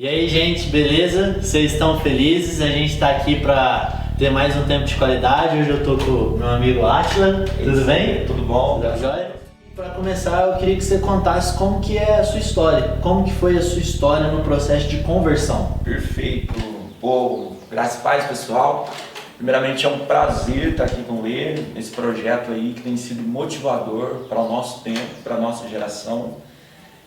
E aí, gente, beleza? Vocês estão felizes? A gente está aqui para ter mais um tempo de qualidade. Hoje eu tô com o meu amigo Átila. Tudo bem? Tudo bom? Tudo jóia? Para começar, eu queria que você contasse como que é a sua história. Como que foi a sua história no processo de conversão? Perfeito. Pô, graças a paz, pessoal. Primeiramente, é um prazer estar aqui com ele, nesse projeto aí que tem sido motivador para o nosso tempo, para a nossa geração.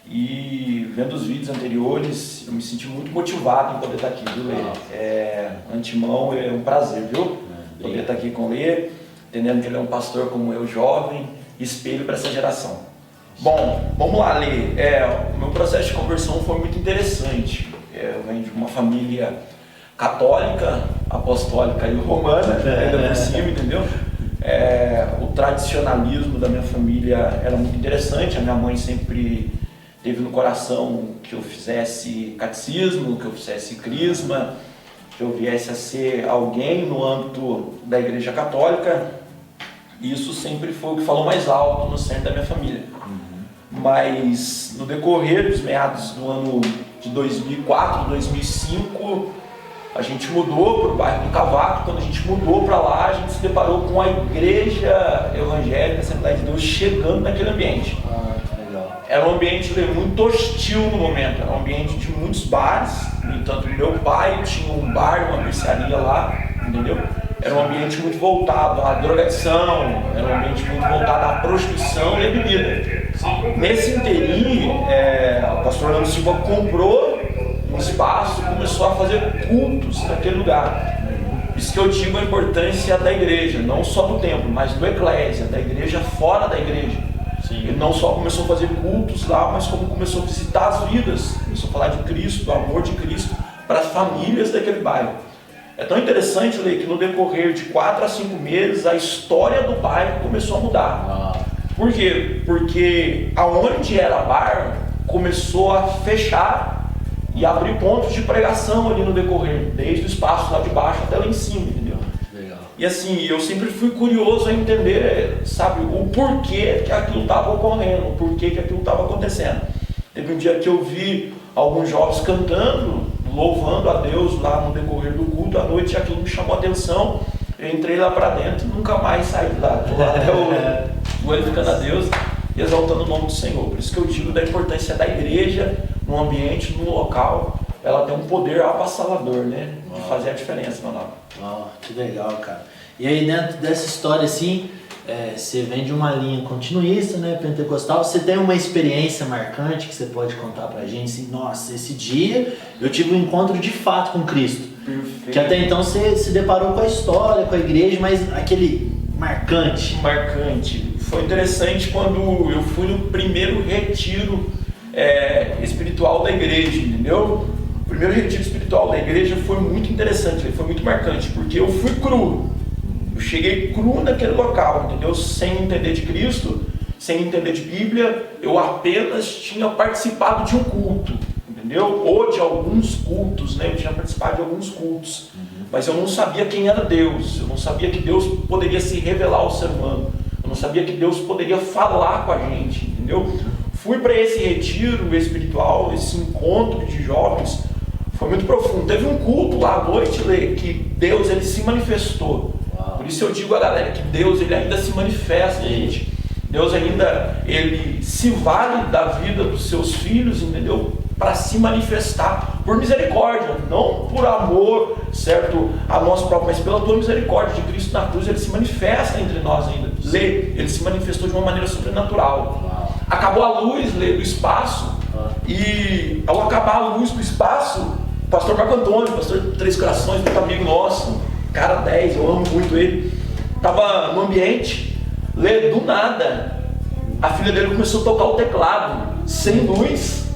E vendo os vídeos anteriores, eu me senti muito motivado em poder estar aqui, viu, Lê? Antemão, é um prazer, viu? Poder estar aqui com o Lê, entendendo que ele é um pastor como eu, jovem, espelho para essa geração. Bom, vamos lá, Lê. O meu processo de conversão foi muito interessante. Eu venho de uma família católica, apostólica e romana, ainda por cima, entendeu? O tradicionalismo da minha família era muito interessante. A minha mãe sempre teve no coração que eu fizesse catecismo, que eu fizesse crisma, que eu viesse a ser alguém no âmbito da Igreja Católica. E isso sempre foi o que falou mais alto no centro da minha família. Mas no decorrer dos meados do ano de 2004, 2005, a gente mudou para o bairro do Cavaco. Quando a gente mudou para lá, a gente se deparou com a Igreja Evangélica Assembleia de Deus chegando naquele ambiente. Era um ambiente muito hostil no momento, era um ambiente de muitos bares. No entanto, meu pai tinha um bar, uma mercearia lá, entendeu? Era um ambiente muito voltado à drogadição, era um ambiente muito voltado à prostituição e à bebida. Nesse inteirinho, o pastor Orlando Silva comprou um espaço e começou a fazer cultos naquele lugar. Isso que eu digo a importância da igreja, não só do templo, mas do eclésia, da igreja fora da igreja. Ele não só começou a fazer cultos lá, mas como começou a visitar as vidas, começou a falar de Cristo, do amor de Cristo para as famílias daquele bairro. É tão interessante, Lê, que no decorrer de 4 a 5 meses a história do bairro começou a mudar. Por quê? Porque aonde era bar começou a fechar e abrir pontos de pregação ali no decorrer, desde o espaço lá de baixo até lá em cima, entendeu? E assim, eu sempre fui curioso a entender, sabe, o porquê que aquilo estava ocorrendo, o porquê que aquilo estava acontecendo. Teve um dia que eu vi alguns jovens cantando, louvando a Deus lá no decorrer do culto à noite, e aquilo me chamou a atenção. Eu entrei lá para dentro e nunca mais saí de lá. Estou lá até hoje, glorificando a Deus e exaltando o nome do Senhor. Por isso que eu digo da importância da igreja no ambiente, no local. Ela tem um poder avassalador, né? De fazer a diferença, meu nome. Que legal, cara. E aí, dentro dessa história, assim, você vem de uma linha continuista, né, pentecostal. Você tem uma experiência marcante que você pode contar pra gente, assim, nossa, esse dia eu tive um encontro de fato com Cristo. Perfeito. Que até então você se deparou com a história, com a igreja, mas aquele marcante. Foi interessante quando eu fui no primeiro retiro espiritual da igreja, entendeu? O primeiro retiro espiritual da igreja foi muito interessante, foi muito marcante, porque eu fui cru. Eu cheguei cru naquele local, entendeu? Sem entender de Cristo, sem entender de Bíblia, eu apenas tinha participado de um culto, entendeu? Ou de alguns cultos, né? Eu tinha participado de alguns cultos, mas eu não sabia quem era Deus, eu não sabia que Deus poderia se revelar ao ser humano, eu não sabia que Deus poderia falar com a gente, entendeu? Fui para esse retiro espiritual, esse encontro de jovens, foi muito profundo. Teve um culto lá à noite, Lê, que Deus ele se manifestou. Por isso eu digo a galera que Deus ele ainda se manifesta, gente. Deus ainda ele se vale da vida dos seus filhos, entendeu? Para se manifestar por misericórdia, não por amor, certo, a nós próprios, mas pela tua misericórdia de Cristo na cruz. Ele se manifesta entre nós ainda. Lê, ele se manifestou de uma maneira sobrenatural. Acabou a luz, Lê, do espaço, e ao acabar a luz do espaço, o pastor Marco Antônio, pastor de Três Corações, muito amigo nosso, cara 10, eu amo muito ele, estava no ambiente, Lê, do nada, a filha dele começou a tocar o teclado, sem luz,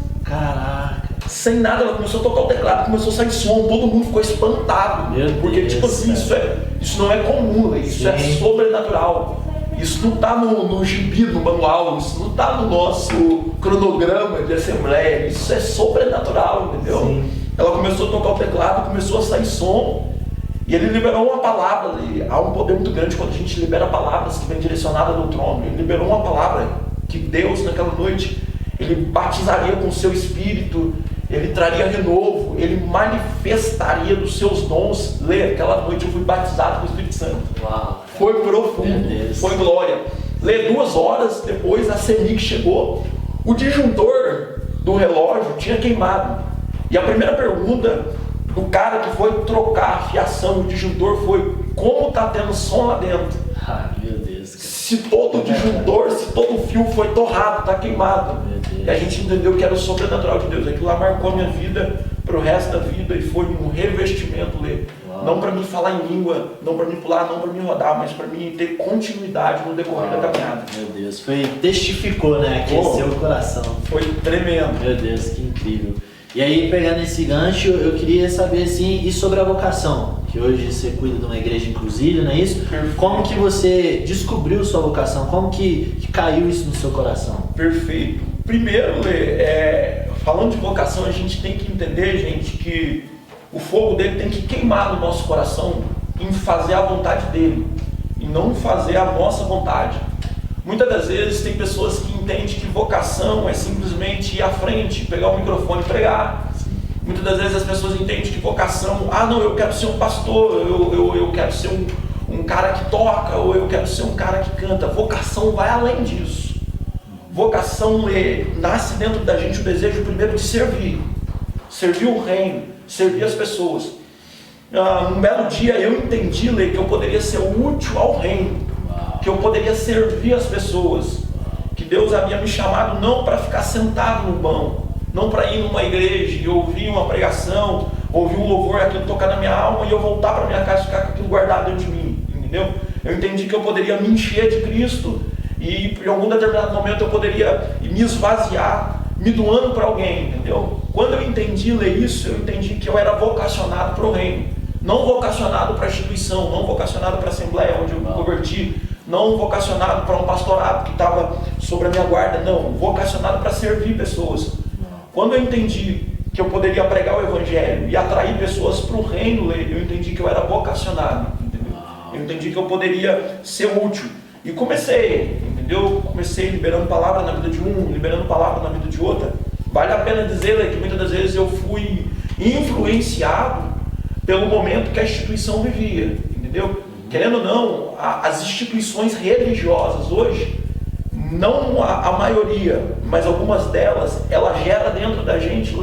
sem nada, ela começou a tocar o teclado, começou a sair som, todo mundo ficou espantado, porque tipo assim, isso não é comum, isso é sobrenatural. Isso não está no gibi, no manual, isso não está no nosso cronograma de assembleia, isso é sobrenatural, entendeu? Sim. Ela começou a tocar o teclado, começou a sair som, e ele liberou uma palavra. Há um poder muito grande quando a gente libera palavras que vem direcionada do trono. Ele liberou uma palavra que Deus naquela noite, ele batizaria com o seu espírito, ele traria renovo, novo, ele manifestaria dos seus dons. Lê, aquela noite eu fui batizado com o Espírito Santo. Uau, foi profundo, foi glória. Lê, 2 horas depois a CEMIG chegou, o disjuntor do relógio tinha queimado. E a primeira pergunta do cara que foi trocar a fiação do disjuntor foi: como está tendo som lá dentro? Ah, meu Deus, cara. Se todo disjuntor, se todo fio foi torrado, está queimado. E a gente entendeu que era o sobrenatural de Deus. Aquilo lá marcou a minha vida para o resto da vida e foi um revestimento, Lê. Não para mim falar em língua, não para mim pular, não para mim rodar, mas para mim ter continuidade no decorrer da caminhada. Meu Deus, testificou, né? Aqueceu o coração. Foi tremendo. Meu Deus, que incrível. E aí, pegando esse gancho, eu queria saber assim, e sobre a vocação, que hoje você cuida de uma igreja inclusive, não é isso? Perfeito. Como que você descobriu sua vocação? Como que caiu isso no seu coração? Perfeito. Primeiro, Lê, falando de vocação, a gente tem que entender, gente, que o fogo dele tem que queimar no nosso coração em fazer a vontade dele, e não fazer a nossa vontade. Muitas das vezes tem pessoas que entendem que vocação é simplesmente ir à frente, pegar o microfone e pregar. Muitas das vezes as pessoas entendem que vocação, não, eu quero ser um pastor, eu quero ser um cara que toca, ou eu quero ser um cara que canta. Vocação vai além disso. Vocação nasce dentro da gente o desejo primeiro de servir o reino, servir as pessoas. Um belo dia eu entendi, que eu poderia ser útil ao reino, que eu poderia servir as pessoas, que Deus havia me chamado não para ficar sentado no banco, não para ir numa igreja e ouvir uma pregação, ouvir um louvor, aquilo tocar na minha alma e eu voltar para minha casa e ficar com aquilo guardado dentro de mim, entendeu? Eu entendi que eu poderia me encher de Cristo e em algum determinado momento eu poderia me esvaziar, me doando para alguém, entendeu? Quando eu entendi isso, eu entendi que eu era vocacionado para o reino, não vocacionado para a instituição, não vocacionado para a assembleia onde eu me converti, não vocacionado para um pastorado que estava sobre a minha guarda, não, vocacionado para servir pessoas. Quando eu entendi que eu poderia pregar o evangelho e atrair pessoas para o reino, eu entendi que eu era vocacionado, entendeu? Eu entendi que eu poderia ser útil. E comecei, entendeu? Comecei liberando palavra na vida de um, liberando palavra na vida de outra. Vale a pena dizer que muitas das vezes eu fui influenciado pelo momento que a instituição vivia, entendeu? Querendo ou não, as instituições religiosas hoje, não a maioria, mas algumas delas, ela gera dentro da gente,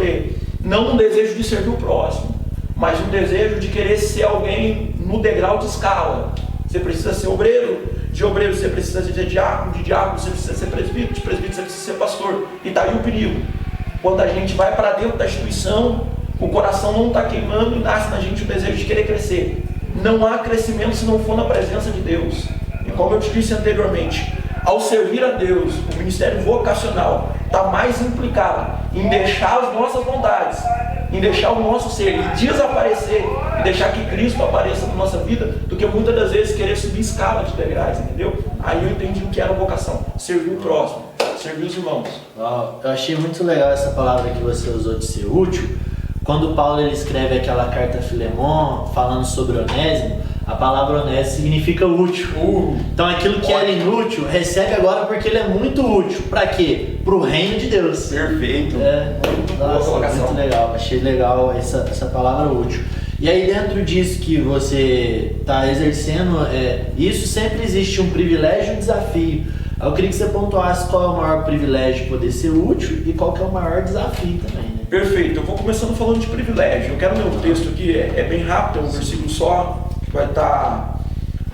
não um desejo de servir o próximo, mas um desejo de querer ser alguém no degrau de escala. Você precisa ser obreiro, de obreiro você precisa ser diácono, de diácono você precisa ser presbítero, de presbítero você precisa ser pastor. E está aí o perigo. Quando a gente vai para dentro da instituição, o coração não está queimando e nasce na gente o desejo de querer crescer. Não há crescimento se não for na presença de Deus. E como eu te disse anteriormente, ao servir a Deus, o ministério vocacional está mais implicado em deixar as nossas vontades, em deixar o nosso ser e desaparecer, e deixar que Cristo apareça na nossa vida, do que muitas das vezes querer subir escala de degraus, entendeu? Aí eu entendi o que era vocação: servir o próximo, servir os irmãos. Eu achei muito legal essa palavra que você usou de ser útil. Quando Paulo ele escreve aquela carta a Filemon, falando sobre Onésimo, a palavra Onésimo significa útil. Então aquilo que era inútil, recebe agora porque ele é muito útil. Para quê? Para o reino de Deus. Perfeito. Muito legal. Achei legal essa palavra útil. E aí dentro disso que você está exercendo, isso sempre existe um privilégio e um desafio. Eu queria que você pontuasse qual é o maior privilégio de poder ser útil e qual que é o maior desafio também, né? Perfeito, eu vou começando falando de privilégio. Eu quero ler um texto aqui, é bem rápido, é um versículo só, que vai estar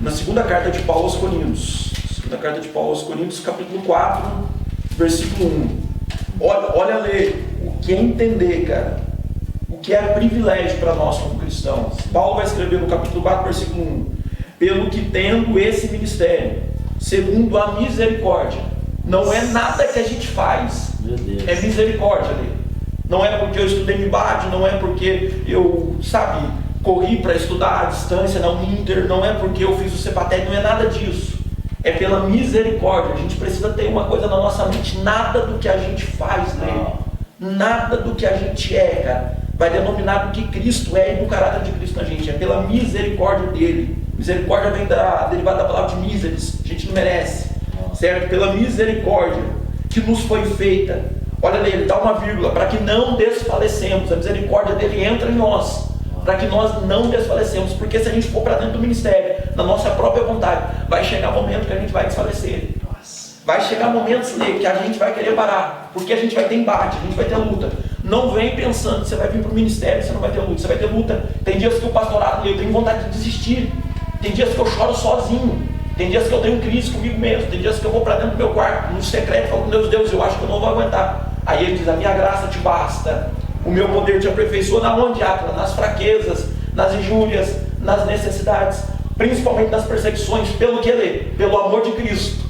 na segunda carta de Paulo aos Coríntios. Segunda carta de Paulo aos Coríntios, capítulo 4, versículo 1. Olha ler o que é entender, cara, o que é privilégio para nós como cristãos. Paulo vai escrever no capítulo 4, versículo 1. Pelo que tendo esse ministério, segundo a misericórdia. Não é nada que a gente faz, é misericórdia ali. Não é porque eu estudei MBAD, não é porque eu, corri para estudar à distância na Uninter, não é porque eu fiz o CEPATEC, não é nada disso. É pela misericórdia. A gente precisa ter uma coisa na nossa mente: nada do que a gente faz, nada do que a gente é, cara, vai denominar do que Cristo é e do caráter de Cristo na gente. É pela misericórdia dele. Misericórdia vem derivada da palavra de miseris, a gente não merece, certo? Pela misericórdia que nos foi feita, Olha nele, dá uma vírgula, para que não desfalecemos. A misericórdia dele entra em nós, para que nós não desfalecemos. Porque se a gente for para dentro do ministério, na nossa própria vontade, vai chegar momento que a gente vai desfalecer. Vai chegar momentos que a gente vai querer parar, porque a gente vai ter embate, a gente vai ter luta. Não vem pensando que você vai vir para o ministério, você não vai ter luta. Você vai ter luta. Tem dias que o pastorado, eu tenho vontade de desistir. Tem dias que eu choro sozinho. Tem dias que eu tenho crise comigo mesmo. Tem dias que eu vou para dentro do meu quarto, no secreto, falo com Deus, eu acho que eu não vou aguentar. Aí ele diz, a minha graça te basta. O meu poder te aperfeiçoa na onde, Átila? Nas fraquezas, nas injúrias, nas necessidades. Principalmente nas perseguições. Pelo que ele? Pelo amor de Cristo.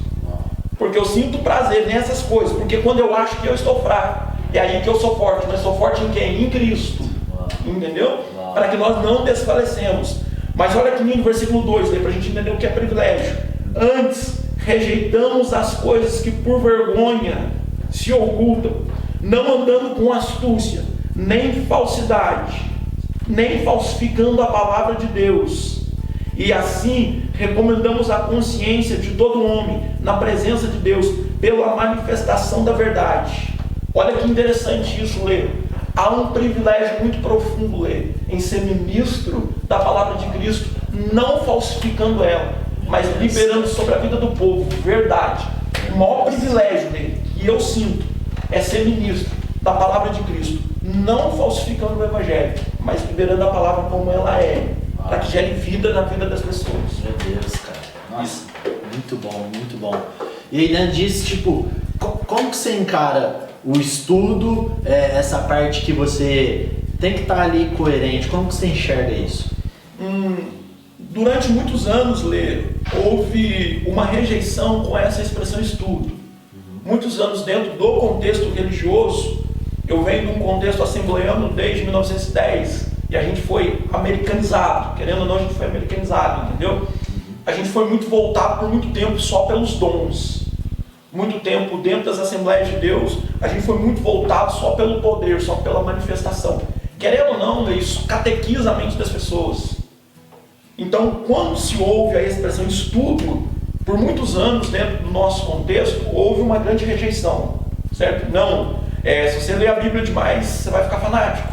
Porque eu sinto prazer nessas coisas. Porque quando eu acho que eu estou fraco, é aí que eu sou forte. Mas sou forte em quem? Em Cristo. Entendeu? Para que nós não desfalecemos. Mas olha aqui no versículo 2, para a gente entender o que é privilégio. Antes, rejeitamos as coisas que por vergonha se ocultam, não andando com astúcia, nem falsidade, nem falsificando a palavra de Deus. E assim, recomendamos a consciência de todo homem, na presença de Deus, pela manifestação da verdade. Olha que interessante isso, Lê. Há um privilégio muito profundo, Lê, em ser ministro da palavra de Cristo, não falsificando ela, mas liberando sobre a vida do povo verdade. O maior privilégio, Lê, que eu sinto é ser ministro da palavra de Cristo, não falsificando o evangelho, mas liberando a palavra como ela é, para que gere vida na vida das pessoas. Meu Deus, cara. Nossa, muito bom, muito bom. E aí, né, diz, tipo, como que você encara o estudo, essa parte que você tem que estar ali coerente, como que você enxerga isso? Durante muitos anos, Lê, houve uma rejeição com essa expressão estudo. Muitos anos dentro do contexto religioso, eu venho de um contexto assembleiano desde 1910, e a gente foi americanizado, querendo ou não, a gente foi americanizado, entendeu? A gente foi muito voltado por muito tempo só pelos dons. Muito tempo dentro das Assembleias de Deus, a gente foi muito voltado só pelo poder, só pela manifestação. Querendo ou não, isso catequiza a mente das pessoas. Então, quando se ouve a expressão estudo, por muitos anos dentro do nosso contexto, houve uma grande rejeição, certo? Não, se você ler a Bíblia demais, você vai ficar fanático.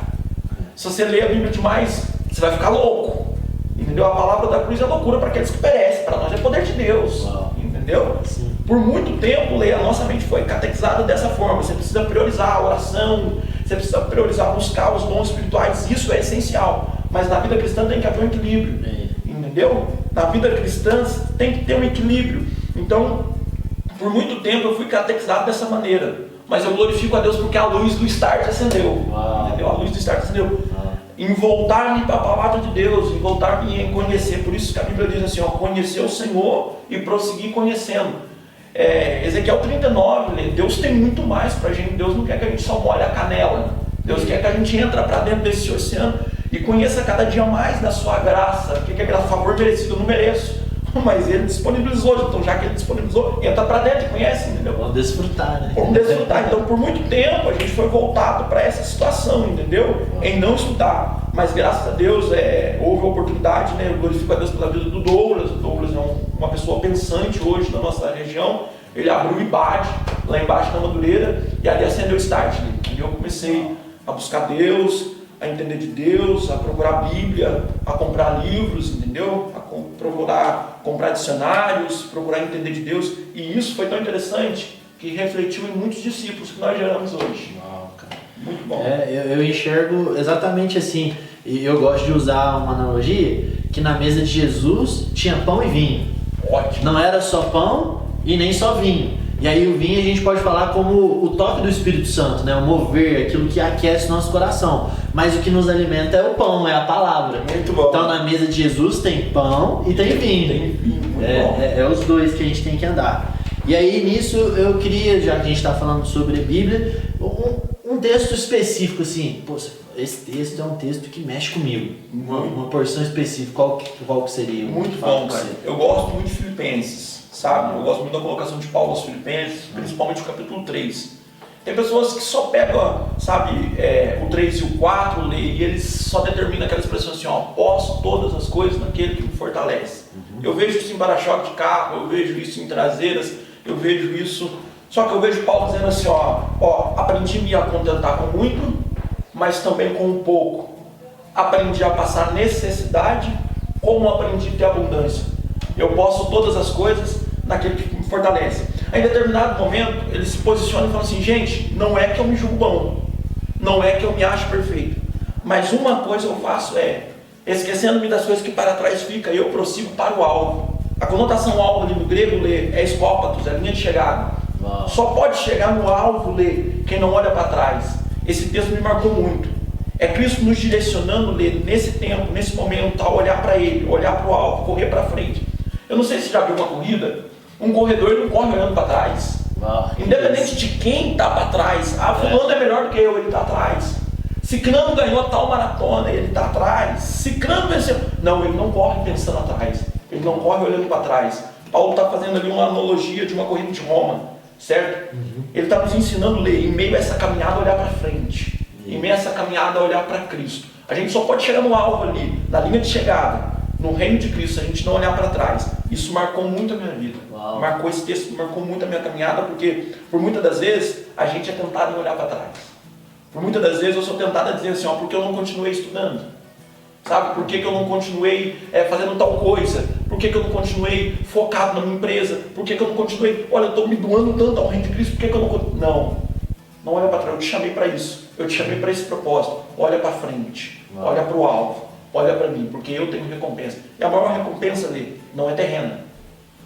Se você ler a Bíblia demais, você vai ficar louco. Entendeu? A palavra da cruz é loucura para aqueles que perecem, para nós é poder de Deus. Entendeu? Sim. Por muito tempo, a nossa mente foi catequizada dessa forma. Você precisa priorizar a oração, você precisa priorizar, buscar os dons espirituais, isso é essencial. Mas na vida cristã tem que haver um equilíbrio. Entendeu? Na vida cristã tem que ter um equilíbrio. Então, por muito tempo eu fui catequizado dessa maneira. Mas eu glorifico a Deus porque a luz do start acendeu. Entendeu? A luz do start acendeu. Em voltar-me para a palavra de Deus, em voltar-me em conhecer. Por isso que a Bíblia diz assim, conhecer o Senhor e prosseguir conhecendo. Ezequiel 39, Deus tem muito mais para a gente. Deus não quer que a gente só molhe a canela. Deus quer que a gente entre para dentro desse oceano e conheça cada dia mais da sua graça. Porque é graça, favor merecido, eu não mereço. Mas ele disponibilizou, então já que ele disponibilizou, entra para dentro e conhece, entendeu? Vamos desfrutar, né? Vamos desfrutar. Então, por muito tempo, a gente foi voltado para essa situação, entendeu? Em não estudar. Mas, graças a Deus, houve a oportunidade, né? Eu glorifico a Deus pela vida do Douglas. O Douglas é uma pessoa pensante hoje na nossa região. Ele abriu o IBAD, lá embaixo na Madureira, e ali acendeu o start, né? E eu comecei a buscar Deus, a entender de Deus, a procurar a Bíblia, a comprar livros, entendeu? A procurar comprar dicionários, procurar entender de Deus. E isso foi tão interessante que refletiu em muitos discípulos que nós geramos hoje. Uau, cara. Muito bom. Eu enxergo exatamente assim, e eu gosto de usar uma analogia, que na mesa de Jesus tinha pão e vinho. Ótimo. Não era só pão e nem só vinho. E aí o vinho a gente pode falar como o toque do Espírito Santo, né? O mover, aquilo que aquece nosso coração. Mas o que nos alimenta é o pão, é a palavra. Muito bom. Então na mesa de Jesus tem pão e tem vinho. Tem vinho, muito bom. É os dois que a gente tem que andar. E aí nisso eu queria, já que a gente está falando sobre a Bíblia, um texto específico assim. Pô, esse texto é um texto que mexe comigo. Uma porção específica. Qual que seria? Muito bom, cara. Eu gosto muito de Filipenses. Sabe? Eu gosto muito da colocação de Paulo aos Filipenses, principalmente o capítulo 3. Tem pessoas que só pegam, sabe, o 3 e o 4, e eles só determinam aquela expressão assim, posso todas as coisas naquele que me fortalece. Eu vejo isso em para-choque de carro, eu vejo isso em traseiras, eu vejo isso Só que eu vejo Paulo dizendo assim, aprendi me a contentar com muito, mas também com um pouco. Aprendi a passar necessidade, como aprendi a ter abundância. Eu posso todas as coisas naquele que me fortalece. Aí, em determinado momento, ele se posiciona e fala assim, gente, não é que eu me julgo bom, não é que eu me acho perfeito, mas uma coisa eu faço esquecendo-me das coisas que para trás fica, eu prossigo para o alvo. A conotação alvo ali no grego, é escópatos, é linha de chegada. Uau. Só pode chegar no alvo, quem não olha para trás. Esse texto me marcou muito. É Cristo nos direcionando, nesse tempo, nesse momento, a olhar para Ele, olhar para o alvo, correr para frente. Eu não sei se você já viu uma corrida, um corredor ele não corre olhando para trás. Uau, Independente de quem está para trás. Fulano é melhor do que eu, ele está atrás. Ciclano ganhou tal maratona, ele está atrás. Ciclano venceu. Não, ele não corre pensando atrás. Ele não corre olhando para trás. Paulo está fazendo ali uma analogia de uma corrida de Roma, certo? Ele está nos ensinando, em meio a essa caminhada, a olhar para frente. Em meio a essa caminhada, a olhar para Cristo. A gente só pode chegar no alvo ali, na linha de chegada, no reino de Cristo, a gente não olhar para trás. Isso marcou muito a minha vida. Uau. Marcou esse texto, marcou muito a minha caminhada, porque por muitas das vezes a gente é tentado em olhar para trás. Por muitas das vezes eu sou tentado a dizer assim, porque eu não continuei estudando. Sabe? Por que eu não continuei fazendo tal coisa? Por que eu não continuei focado na minha empresa? Por que eu não continuei, olha, eu estou me doando tanto ao reino de Cristo, por que eu não continuei? Não olha para trás, eu te chamei para isso. Eu te chamei para esse propósito. Olha para frente, olha para o alvo, olha para mim, porque eu tenho recompensa. E a maior recompensa não é terrena.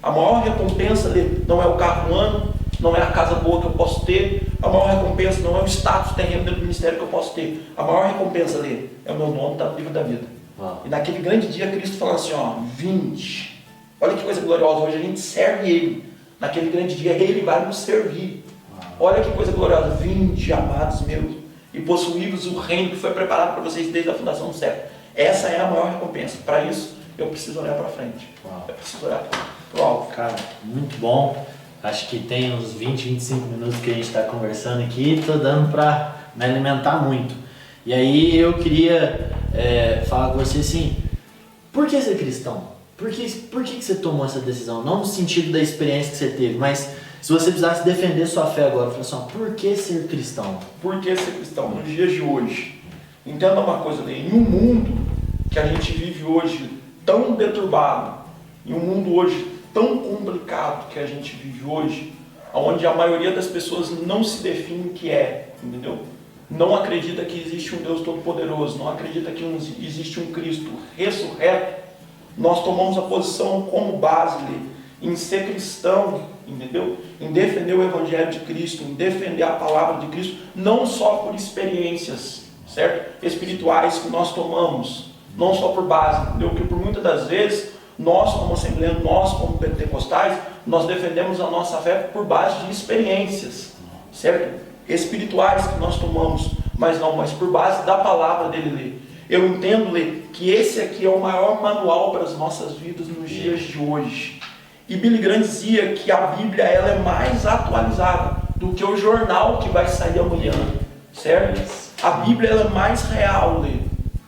A maior recompensa não é o carro do ano, não é a casa boa que eu posso ter. A maior recompensa não é o status terreno dentro do ministério que eu posso ter. A maior recompensa é o meu nome está no livro da vida. E naquele grande dia Cristo fala assim, vinde. Olha que coisa gloriosa, hoje a gente serve Ele. Naquele grande dia Ele vai nos servir. Olha que coisa gloriosa, vinde, amados meus, e possuí-vos o reino que foi preparado para vocês desde a fundação do século. Essa é a maior recompensa. Para isso, eu preciso olhar para frente. Eu preciso olhar para o alvo. Cara, muito bom. Acho que tem uns 20, 25 minutos que a gente está conversando aqui, estou dando para me alimentar muito. E aí eu queria falar com você assim, por que ser cristão? Por que você tomou essa decisão? Não no sentido da experiência que você teve, mas se você precisasse defender sua fé agora, falar assim, por que ser cristão? Por que ser cristão? Nos dias de hoje, entenda uma coisa, em um mundo que a gente vive hoje tão deturbado, em um mundo hoje tão complicado que a gente vive hoje, onde a maioria das pessoas não se define o que entendeu? Não acredita que existe um Deus Todo-Poderoso, não acredita que existe um Cristo ressurreto. Nós tomamos a posição como base em ser cristão, entendeu? Em defender o Evangelho de Cristo, em defender a palavra de Cristo, não só por experiências, certo? Espirituais que nós tomamos, não só por base, entendeu? Porque por muitas das vezes, nós como assembleanos, nós como pentecostais, nós defendemos a nossa fé por base de experiências, certo? Espirituais que nós tomamos, mas por base da palavra dele. Eu entendo, que esse aqui é o maior manual para as nossas vidas nos dias de hoje. E Billy Graham dizia que a Bíblia ela é mais atualizada do que o jornal que vai sair amanhã, certo? A Bíblia ela é mais real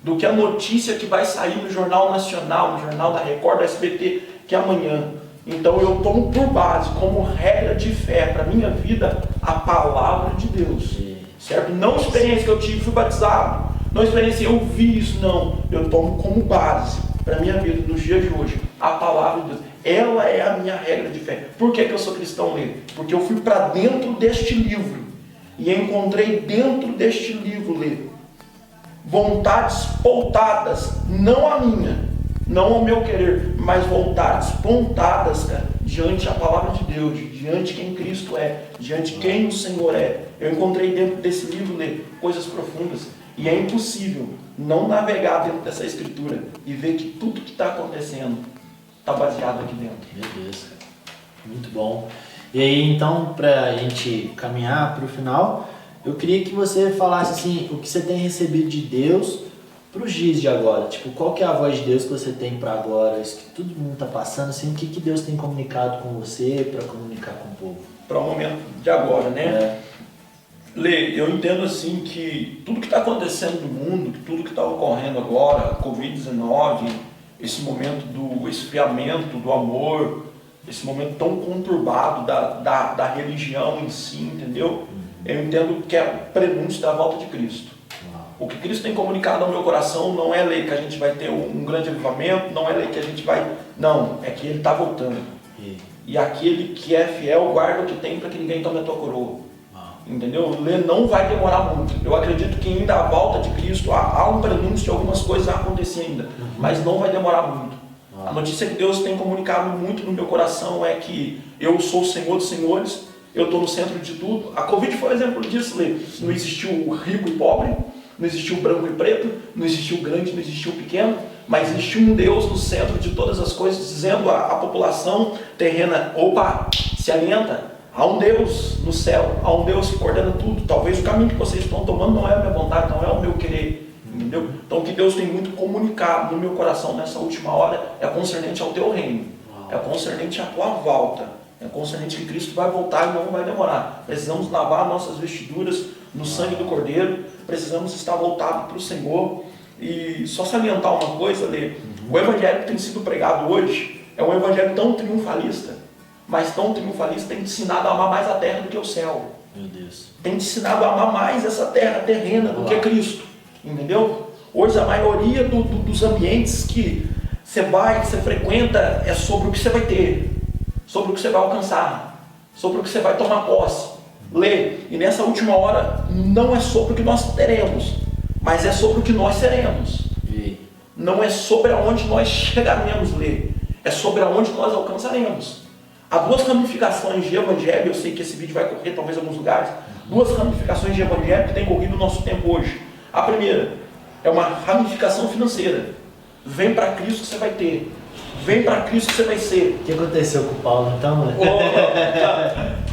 do que a notícia que vai sair no Jornal Nacional, no Jornal da Record, da SBT, que é amanhã. Então eu tomo por base, como regra de fé para a minha vida, a palavra de Deus, certo? Não experiência que eu tive, fui batizado, não experiência eu vi isso, não. Eu tomo como base para a minha vida, nos dias de hoje, a palavra de Deus. Ela é a minha regra de fé. Por que eu sou cristão, Porque eu fui para dentro deste livro e encontrei dentro deste livro, vontades pautadas, não a minha, não ao meu querer, mas vontades pontadas, diante a palavra de Deus, diante quem Cristo é, diante quem o Senhor é. Eu encontrei dentro desse livro, coisas profundas, e é impossível não navegar dentro dessa escritura e ver que tudo que está acontecendo está baseado aqui dentro. Meu Deus, cara. Muito bom. E aí, então, para a gente caminhar para o final, eu queria que você falasse assim, o que você tem recebido de Deus para os dias de agora. Tipo, qual que é a voz de Deus que você tem para agora? Isso que todo mundo está passando, assim, o que Deus tem comunicado com você para comunicar com o povo? Para o momento de agora, né? Eu entendo assim que tudo que está acontecendo no mundo, tudo que está ocorrendo agora, a Covid-19, esse momento do esfriamento do amor, esse momento tão conturbado da religião em si, entendeu? Eu entendo que é o prenúncio da volta de Cristo. O que Cristo tem comunicado ao meu coração não é lei que a gente vai ter um grande avivamento, não é lei que a gente vai... Não, é que Ele está voltando. E aquele que é fiel guarda o que tem para que ninguém tome a tua coroa. Entendeu? Não vai demorar muito. Eu acredito que ainda a volta de Cristo, há um prenúncio de algumas coisas a acontecer ainda, mas não vai demorar muito. A notícia que Deus tem comunicado muito no meu coração é que eu sou o Senhor dos senhores, eu estou no centro de tudo. A Covid foi um exemplo disso, Lê. Não existiu rico e pobre, não existiu branco e preto, não existiu grande, não existiu pequeno, mas existiu um Deus no centro de todas as coisas, dizendo à população terrena: opa, se alienta, há um Deus no céu, há um Deus que coordena tudo. Talvez o caminho que vocês estão tomando não é a minha vontade, não é o meu querer, entendeu? Então o que Deus tem muito comunicado no meu coração nessa última hora é concernente ao teu reino, é concernente à tua volta, é concernente que Cristo vai voltar e não vai demorar. Precisamos lavar nossas vestiduras no sangue do Cordeiro, precisamos estar voltados para o Senhor. E só salientar uma coisa, Lê, o evangelho que tem sido pregado hoje é um evangelho tão triunfalista, mas tão triunfalista, tem te ensinado a amar mais a terra do que o céu. Meu Deus. Tem te ensinado a amar mais essa terra terrena do que Cristo, entendeu? Hoje a maioria dos ambientes que você vai, que você frequenta, é sobre o que você vai ter, sobre o que você vai alcançar, sobre o que você vai tomar posse. Lê, e nessa última hora não é sobre o que nós teremos, mas é sobre o que nós seremos. Não é sobre aonde nós chegaremos, Lê, é sobre aonde nós alcançaremos. Há duas ramificações de evangelho, eu sei que esse vídeo vai correr talvez em alguns lugares, duas ramificações de evangelho que tem corrido no nosso tempo hoje. A primeira é uma ramificação financeira. Vem para Cristo que você vai ter, vem para Cristo que você vai ser. O que aconteceu com o Paulo então?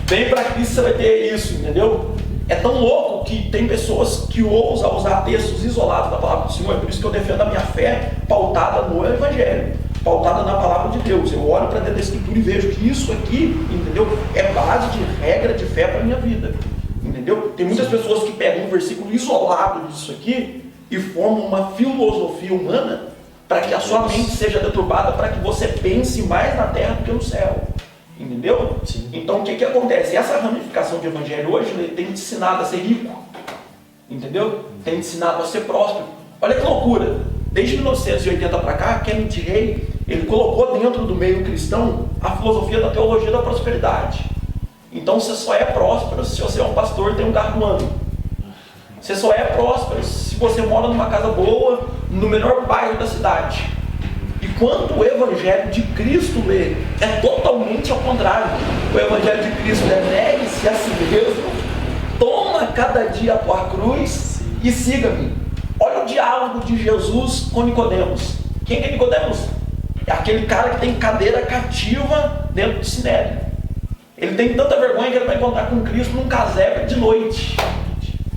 Vem para Cristo que você vai ter isso, entendeu? É tão louco que tem pessoas que ousam usar textos isolados da palavra do Senhor. É por isso que eu defendo a minha fé pautada no evangelho, pautada na palavra de Deus. Eu olho para dentro da Escritura e vejo que isso aqui, entendeu, é base de regra de fé para a minha vida, entendeu? Tem muitas pessoas que pegam um versículo isolado disso aqui e formam uma filosofia humana para que a sua mente seja deturbada, para que você pense mais na terra do que no céu, entendeu? Sim. Então o que acontece? Essa ramificação de evangelho hoje, ele tem te ensinado a ser rico, entendeu? Tem te ensinado a ser próspero. Olha que loucura! Desde 1980 para cá, Kenneth Hagin, ele colocou dentro do meio cristão a filosofia da teologia da prosperidade. Então você só é próspero se você é um pastor e tem um carro do ano. Você só é próspero se você mora numa casa boa, no melhor bairro da cidade. E quanto o evangelho de Cristo, Lê, é totalmente ao contrário. O evangelho de Cristo é: negue-se a si mesmo, toma cada dia a tua cruz e siga-me. Olha o diálogo de Jesus com Nicodemos. Quem é Nicodemos? É aquele cara que tem cadeira cativa dentro do sinédrio. Ele tem tanta vergonha que ele vai encontrar com Cristo num casebre de noite.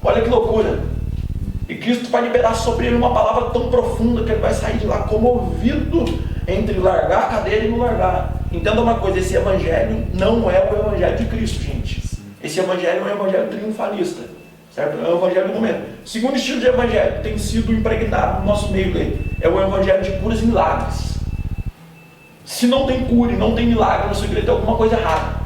Olha que loucura. E Cristo vai liberar sobre ele uma palavra tão profunda que ele vai sair de lá comovido entre largar a cadeira e não largar. Entenda uma coisa, esse evangelho não é o evangelho de Cristo, gente. Esse evangelho é um evangelho triunfalista, certo? É um evangelho do momento. O segundo estilo de evangelho que tem sido impregnado no nosso meio dele é o evangelho de curas e milagres. Se não tem cura e não tem milagre, no seu igreja tem alguma coisa errada.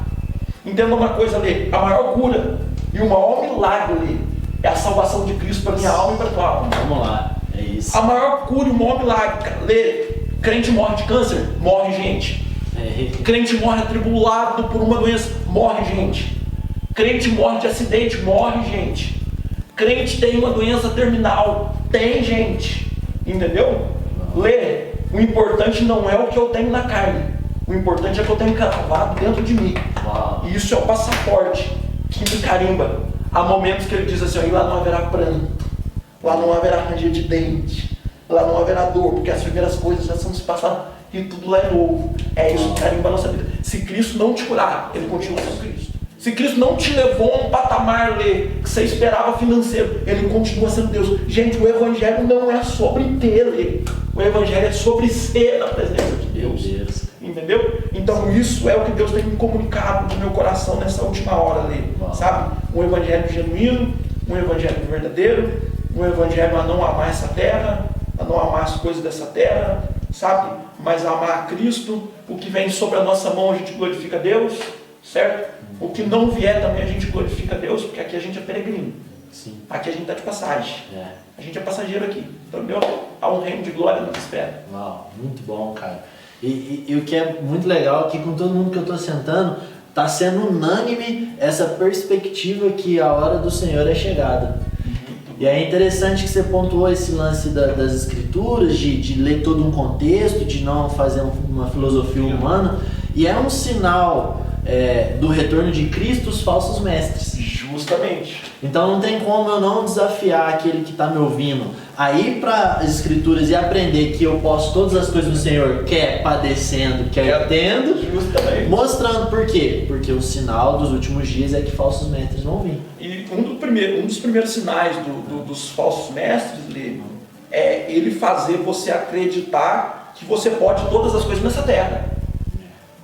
Entenda uma coisa, Lê, a maior cura e o maior milagre, Lê, é a salvação de Cristo para minha alma e para tua alma. Vamos lá, é isso. A maior cura e o maior milagre, Lê, crente morre de câncer, morre gente. Crente morre atribulado por uma doença, morre gente. Crente morre de acidente, morre gente. Crente tem uma doença terminal, tem gente. Entendeu? Lê, o importante não é o que eu tenho na carne, o importante é o que eu tenho cravado dentro de mim. E isso é o passaporte que me carimba. Há momentos que ele diz assim: lá não haverá pranto, lá não haverá ranger de dente, lá não haverá dor, porque as primeiras coisas já são se passadas e tudo lá é novo. É isso que carimba a nossa vida. Se Cristo não te curar, ele continua sendo Cristo. Se Cristo não te levou a um patamar, Lê, que você esperava financeiro, ele continua sendo Deus. Gente, o evangelho não é sobre ter, Lê. O evangelho é sobre ser na presença de Deus. Entendeu? Então isso é o que Deus tem me comunicado no meu coração nessa última hora, Lê. Sabe? Um evangelho genuíno, um evangelho verdadeiro, um evangelho a não amar essa terra, a não amar as coisas dessa terra, sabe? Mas amar a Cristo, o que vem sobre a nossa mão a gente glorifica a Deus, certo? O que não vier também a gente glorifica a Deus, porque aqui a gente é peregrino. Sim. Aqui a gente está de passagem. A gente é passageiro aqui. Entendeu? Há um reino de glória nos espera. Uau, muito bom, cara. E o que é muito legal aqui com todo mundo que eu estou sentando, está sendo unânime essa perspectiva que a hora do Senhor é chegada. E é interessante que você pontuou esse lance das escrituras, de ler todo um contexto, de não fazer uma filosofia humana, e é um sinal do retorno de Cristo os falsos mestres. Justamente. Então não tem como eu não desafiar aquele que está me ouvindo a ir para as escrituras e aprender que eu posso todas as coisas do Senhor, quer padecendo, quer tendo, justamente. Mostrando por quê? Porque o sinal dos últimos dias é que falsos mestres vão vir. E um dos primeiros sinais dos falsos mestres, é ele fazer você acreditar que você pode todas as coisas nessa terra.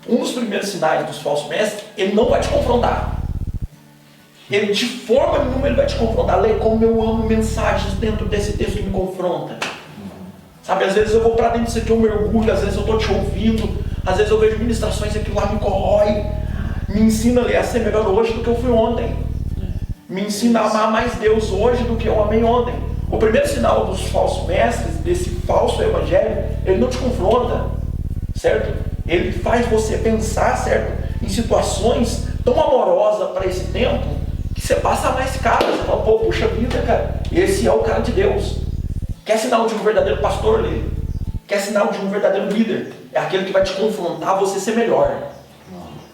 Um dos primeiros sinais dos falsos mestres, ele não vai te confrontar. Ele de forma nenhuma ele vai te confrontar. Lê como eu amo mensagens dentro desse texto que me confronta. Sabe, às vezes eu vou para dentro disso aqui, eu mergulho, às vezes eu estou te ouvindo, às vezes eu vejo ministrações e aquilo lá me corrói. Me ensina a ser melhor hoje do que eu fui ontem. Me ensina a amar mais Deus hoje do que eu amei ontem. O primeiro sinal dos falsos mestres, desse falso evangelho, ele não te confronta, certo? Ele faz você pensar, certo, em situações tão amorosas para esse tempo, que você passa mais cara, você fala, pô, puxa vida, cara, esse é o cara de Deus. Quer sinal de um verdadeiro pastor, Lê? Quer sinal de um verdadeiro líder? É aquele que vai te confrontar a você ser melhor.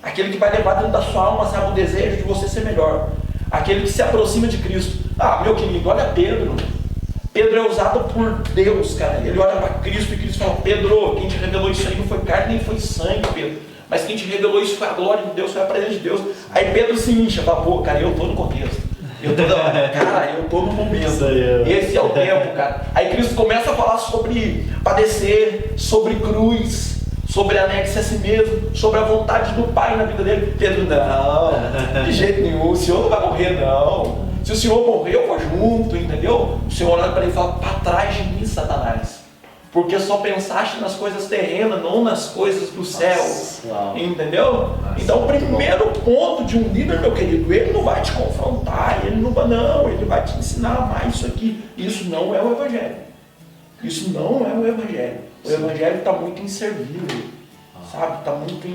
Aquele que vai levar dentro da sua alma, sabe, o desejo de você ser melhor. Aquele que se aproxima de Cristo. Ah, meu querido, olha Pedro. Pedro é usado por Deus, cara. Ele olha para Cristo e Cristo fala, Pedro, quem te revelou isso aí não foi carne nem foi sangue, Pedro. Mas quem te revelou isso foi a glória de Deus, foi a presença de Deus. Aí Pedro se incha, fala, pô, cara, eu tô no contexto. Eu tô no momento. Esse é o tempo, cara. Aí Cristo começa a falar sobre padecer, sobre cruz, sobre anexe a si mesmo, sobre a vontade do Pai na vida dele. Pedro, não, de jeito nenhum, o Senhor não vai morrer, não. Se o Senhor morrer, eu vou junto, entendeu? O Senhor olha para ele e fala, para trás de mim, Satanás. Porque só pensaste nas coisas terrenas, não nas coisas do céu. Entendeu? Então o primeiro ponto de um líder, meu querido, ele não vai te confrontar, ele vai te ensinar a amar isso aqui. Isso não é o Evangelho. Isso não é o Evangelho. O Evangelho está muito em servir, sabe? Está muito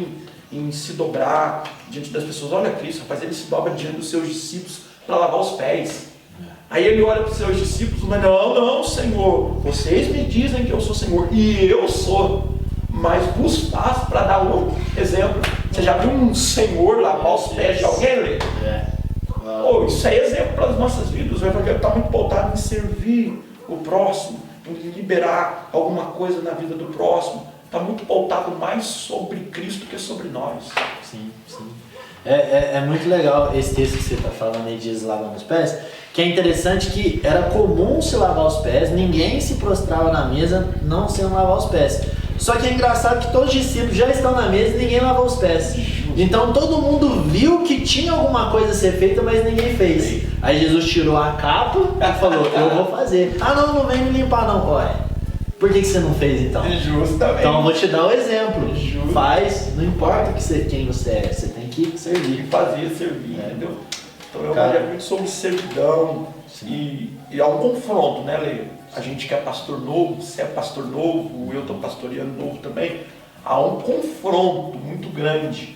em se dobrar diante das pessoas. Olha Cristo, rapaz, ele se dobra diante dos seus discípulos para lavar os pés. Aí ele olha para os seus discípulos, mas não, Senhor, vocês me dizem que eu sou Senhor, e eu sou, mas vos faço para dar um exemplo. Você já viu um Senhor lavar os pés de alguém? Oh, isso é exemplo para as nossas vidas. O Evangelho está muito pautado em servir o próximo, em liberar alguma coisa na vida do próximo. Está muito pautado mais sobre Cristo que sobre nós. Sim. É muito legal esse texto que você está falando aí de lavando os pés, que é interessante que era comum se lavar os pés, ninguém se prostrava na mesa não sendo lavar os pés. Só que é engraçado que todos os discípulos já estão na mesa e ninguém lavou os pés. Então todo mundo viu que tinha alguma coisa a ser feita, mas ninguém fez. Aí Jesus tirou a capa e falou, eu vou fazer. Ah não vem me limpar não. Olha, por que você não fez então? Justamente. Então eu vou te dar um exemplo. Justo. Faz, não importa quem você é, você tem que servir. Fazer, servir, entendeu? Então eu falei muito sobre servidão e há um confronto, né, Lê? A gente que é pastor novo, você é pastor novo, eu estou pastoreando novo também, há um confronto muito grande.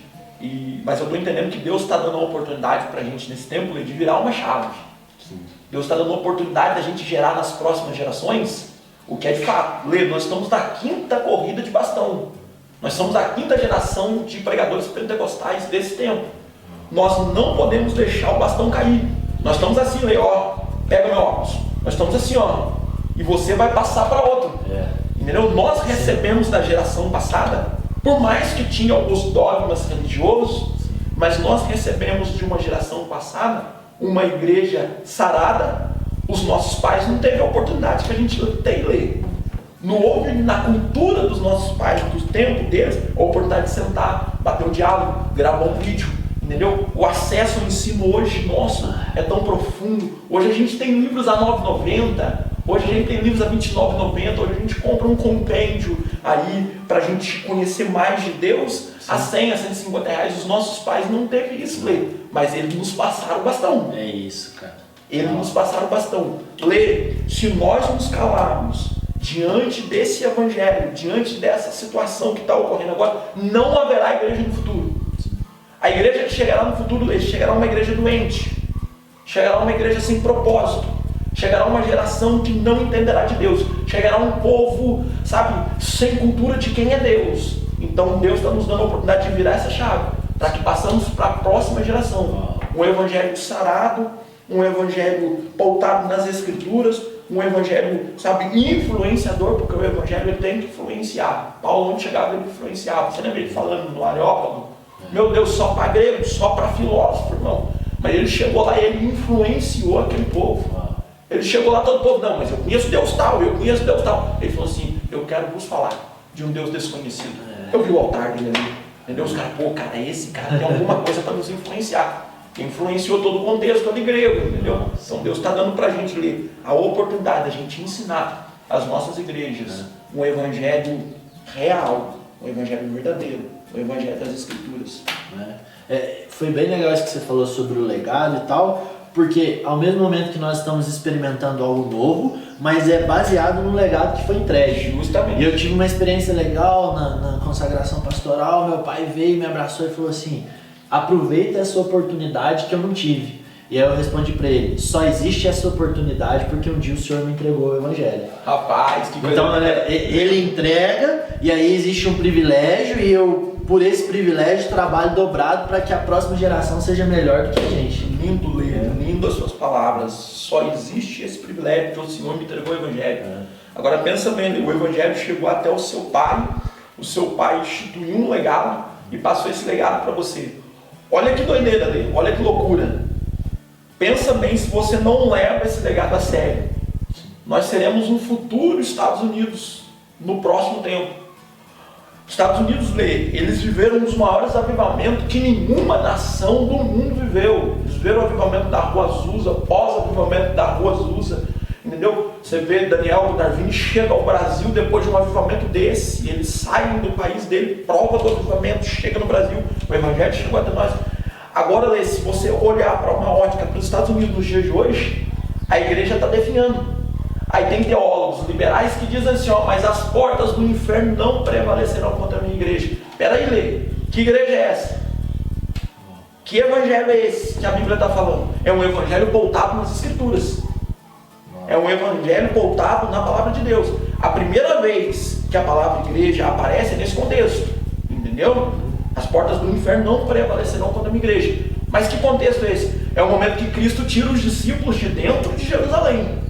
Mas eu estou entendendo que Deus está dando uma oportunidade para a gente nesse tempo, Lê, de virar uma chave. Sim. Deus está dando uma oportunidade da gente gerar nas próximas gerações o que é de fato. Lê, nós estamos na 5ª corrida de bastão. Nós somos a 5ª geração de pregadores pentecostais desse tempo. Nós não podemos deixar o bastão cair. Nós estamos assim, Lê, ó, pega meu óculos. Nós estamos assim, ó, e você vai passar para outro. Entendeu? Nós recebemos da geração passada, por mais que tinha alguns dogmas religiosos, mas nós recebemos de uma geração passada uma igreja sarada. Os nossos pais não teve a oportunidade que a gente tem, Lê. Não houve na cultura dos nossos pais, do tempo deles, a oportunidade de sentar, bater um diálogo, gravar um vídeo, entendeu? O acesso ao ensino hoje nosso é tão profundo. Hoje a gente tem livros a R$ 9,90, hoje a gente tem livros a R$ 29,90, hoje a gente compra um compêndio, aí pra gente conhecer mais de Deus, a 100, a 150 reais, os nossos pais não teve isso, Lê, mas eles nos passaram o bastão. É isso, cara. Eles nos passaram o bastão. Lê, se nós nos calarmos diante desse evangelho, diante dessa situação que está ocorrendo agora, não haverá igreja no futuro. A igreja que chegará no futuro, Lê, chegará uma igreja doente, chegará uma igreja sem propósito, chegará uma geração que não entenderá de Deus, chegará um povo, sabe, sem cultura de quem é Deus. Então Deus está nos dando a oportunidade de virar essa chave, para que passamos para a próxima geração. Um evangelho sarado, um evangelho pautado nas escrituras, um evangelho, sabe, influenciador, porque o evangelho ele tem que influenciar. Paulo, onde chegava, ele influenciava. Você lembra ele falando no Areópago? Meu Deus, só para grego, só para filósofo, irmão. Mas ele chegou lá e ele influenciou aquele povo. Ele chegou lá, todo povo, não, mas eu conheço Deus tal, eu conheço Deus tal. Ele falou assim, eu quero vos falar de um Deus desconhecido. Eu vi o altar dele ali, entendeu? Os caras, pô, cara, esse cara tem alguma coisa para nos influenciar. Influenciou todo o contexto ali grego, entendeu? Então Deus está dando para a gente ler a oportunidade de a gente ensinar as nossas igrejas um evangelho real, um evangelho verdadeiro, um evangelho das escrituras. Foi bem legal isso que você falou sobre o legado e tal, porque ao mesmo momento que nós estamos experimentando algo novo, mas é baseado no legado que foi entregue. Justamente. E eu tive uma experiência legal na consagração pastoral. Meu pai veio, me abraçou e falou assim, aproveita essa oportunidade que eu não tive. E aí eu respondi para ele, só existe essa oportunidade porque um dia o Senhor me entregou o evangelho. Rapaz, que coisa. Então ele entrega e aí existe um privilégio e eu, por esse privilégio, trabalho dobrado para que a próxima geração seja melhor do que a gente. Lindo, lindo as suas palavras. Só existe esse privilégio porque o Senhor me entregou o evangelho. Agora pensa bem, o evangelho chegou até o seu pai instituiu um legado e passou esse legado para você. Olha que doideira dele, olha que loucura. Pensa bem se você não leva esse legado a sério. Nós seremos um futuro Estados Unidos no próximo tempo. Estados Unidos, eles viveram um dos maiores avivamentos que nenhuma nação do mundo viveu. Eles viveram o avivamento da Rua Azusa, pós-avivamento da Rua Azusa. Entendeu? Você vê Daniel Darwin chega ao Brasil depois de um avivamento desse. Eles saem do país dele, prova do avivamento, chega no Brasil. O evangelho chegou até nós. Agora, se você olhar para uma ótica para os Estados Unidos nos dias de hoje, a igreja está definhando. Aí tem teólogos liberais que dizem assim, mas as portas do inferno não prevalecerão contra a minha igreja. Espera aí, Lê, que igreja é essa? Que evangelho é esse que a Bíblia está falando? É um evangelho pautado nas escrituras. É um evangelho pautado na palavra de Deus. A primeira vez que a palavra igreja aparece é nesse contexto. Entendeu? As portas do inferno não prevalecerão contra a minha igreja. Mas que contexto é esse? É o momento que Cristo tira os discípulos de dentro de Jerusalém.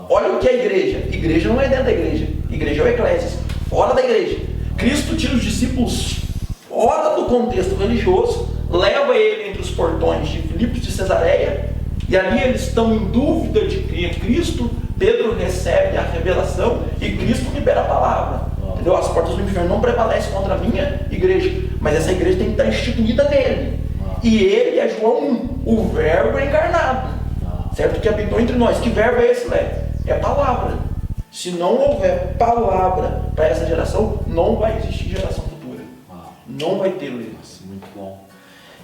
Olha o que é igreja. Igreja não é dentro da igreja. Igreja é o eclésias, fora da igreja. Cristo tira os discípulos fora do contexto religioso, leva ele entre os portões de Filipos de Cesareia, e ali eles estão em dúvida de quem é Cristo. Pedro recebe a revelação e Cristo libera a palavra. Entendeu? As portas do inferno não prevalecem contra a minha igreja, mas essa igreja tem que estar instituída nele. E ele é João 1, o verbo encarnado, certo? Que habitou entre nós. Que verbo é esse, Léo? É palavra. Se não houver palavra para essa geração, não vai existir geração futura. Não vai ter, Léo. Muito bom.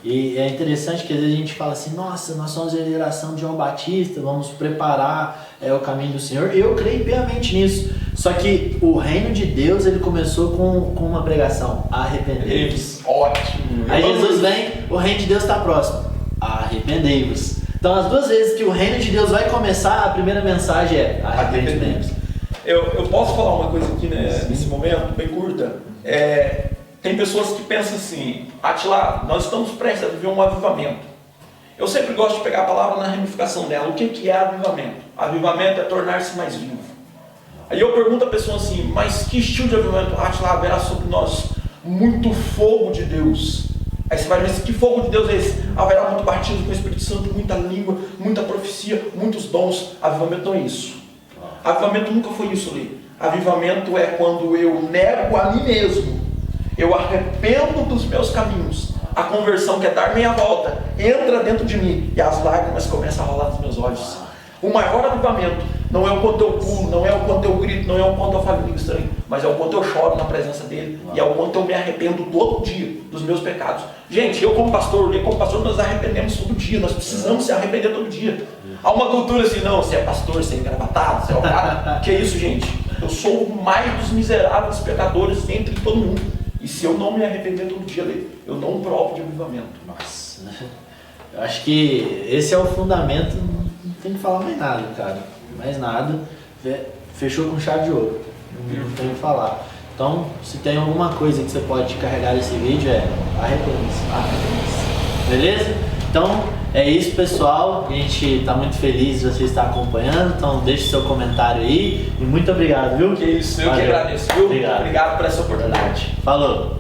E é interessante que às vezes a gente fala assim, nossa, nós somos a geração de João Batista, vamos preparar o caminho do Senhor. Eu creio piamente nisso. Só que o reino de Deus, ele começou com uma pregação, arrependei-vos. Ótimo. Aí Jesus vem, o reino de Deus está próximo, arrependei-vos. Então as duas vezes que o reino de Deus vai começar, a primeira mensagem é arrependei-vos. Eu posso falar uma coisa aqui, né, nesse momento, bem curta? Tem pessoas que pensam assim, Atila, nós estamos prestes a viver um avivamento. Eu sempre gosto de pegar a palavra na ramificação dela. O que é avivamento? Avivamento é tornar-se mais vivo. Aí eu pergunto a pessoa assim, mas que estilo de avivamento? Atila, haverá sobre nós muito fogo de Deus. Aí você vai ver que fogo de Deus é esse? Haverá muito batismo com o Espírito Santo, muita língua, muita profecia, muitos dons. Avivamento não é isso. Avivamento nunca foi isso ali. Avivamento é quando eu nego a mim mesmo. Eu arrependo dos meus caminhos. A conversão quer dar meia volta, entra dentro de mim e as lágrimas começam a rolar nos meus olhos. O maior avivamento Não é o quanto eu pulo, não é o quanto eu grito, não é o quanto eu falo língua estranha, mas é o quanto eu choro na presença dele. E é o quanto eu me arrependo todo dia dos meus pecados. Gente, eu como pastor, nós arrependemos todo dia, nós precisamos se arrepender todo dia. Há uma cultura assim, não, você é pastor, você é engravatado, você é o cara. Que é isso, gente? Eu sou o mais dos miseráveis pecadores entre todo mundo. E se eu não me arrepender todo dia, eu não provo de avivamento. Nossa, eu acho que esse é o fundamento, não tem que falar mais nada, cara. Mais nada. Fechou com chave de ouro. Não tem o que falar. Então, se tem alguma coisa que você pode carregar desse vídeo, é arrependa-se. Beleza? Então, é isso, pessoal. A gente está muito feliz de você estar acompanhando. Então, deixe seu comentário aí. E muito obrigado, viu? Que isso, eu que agradeço, viu? Obrigado. Obrigado por essa oportunidade. Falou!